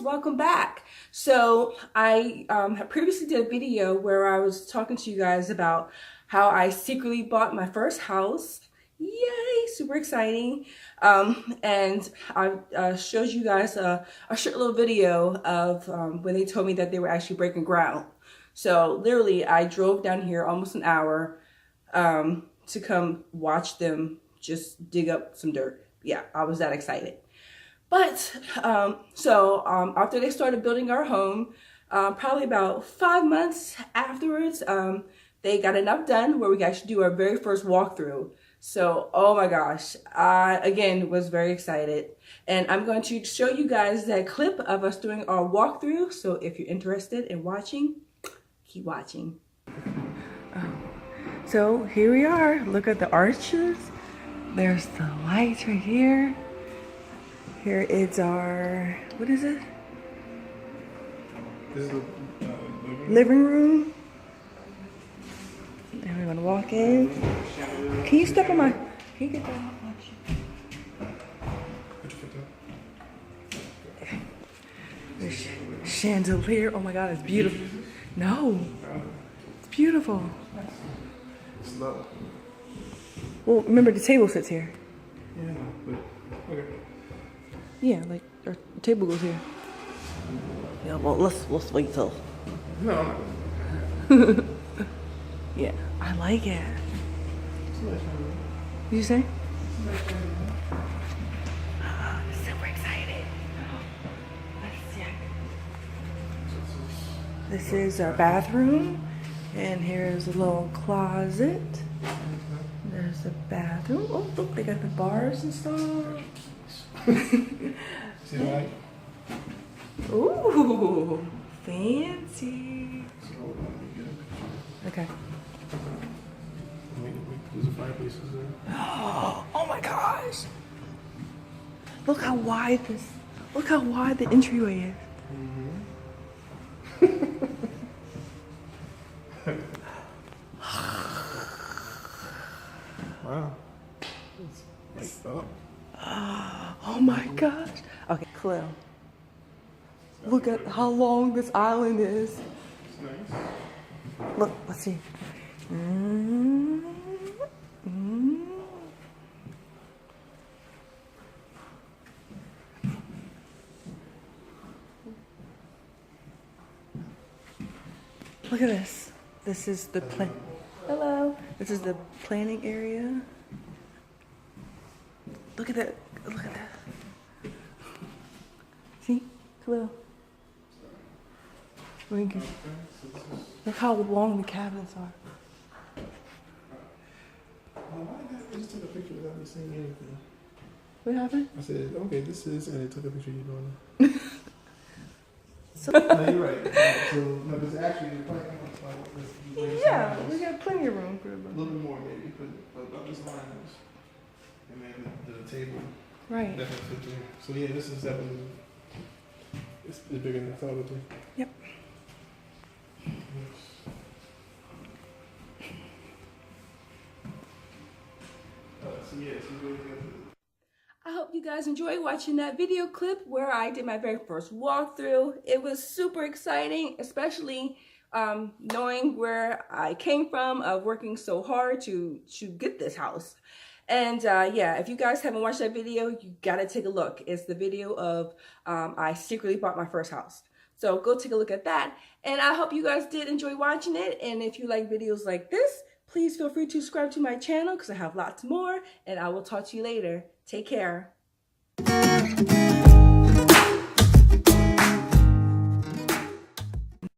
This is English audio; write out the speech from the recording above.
welcome back. So I previously did a video where I was talking to you guys about how I secretly bought my first house. Yay, super exciting. And I showed you guys a short little video of when they told me that they were actually breaking ground. So literally I drove down here almost an hour to come watch them just dig up some dirt. Yeah, I was that excited. But after they started building our home, probably about 5 months afterwards, they got enough done where we could actually do our very first walkthrough. So, oh my gosh, I, again, was very excited. And I'm going to show you guys that clip of us doing our walkthrough. So if you're interested in watching, keep watching. So here we are. Look at the arches. There's the lights right here. Here is our, what is it? This is the living room. And we're gonna walk in. Can you step on my, can you get that off my shoe? The chandelier, oh my God, it's beautiful. No, it's beautiful. It's low. Well, remember the table sits here. Yeah, but okay. Yeah, like our table goes here. Yeah, well, let's wait till. No. Yeah, I like it. Did you say? Super excited. Let's check. This is our bathroom, and here's a little closet. There's the bathroom. Oh, look, they got the bars and stuff. See the light? Ooh, fancy. Okay. There's a fireplace there. Oh my gosh! Look how wide this. Look how wide the entryway is. Wow. It's like up. Oh my gosh! Okay, Khalil. Look at how long this island is. It's nice. Look, let's see. Look at this. This is the plan. Hello. This is the planning area. Look at that. Look at that. See, Khalil. Look how long the cabinets are. I just took a picture without me saying anything. What happened? I said, okay, this is, and they took a picture of you doing it. So, No, you're right. So, no, because actually, the plan looks like this. yeah, we got plenty of room for A them. little bit more, maybe, but up this line is. And then the table. Right. Definitely fit there. So, yeah, this is definitely. It's bigger than I thought it would be. Yep. So yeah, so really good. I hope you guys enjoyed watching that video clip where I did my very first walkthrough. It was super exciting, especially knowing where I came from, of working so hard to get this house. And yeah, if you guys haven't watched that video, you gotta take a look. It's the video of I secretly bought my first house. So go take a look at that. And I hope you guys did enjoy watching it. And if you like videos like this, please feel free to subscribe to my channel because I have lots more. And I will talk to you later. Take care.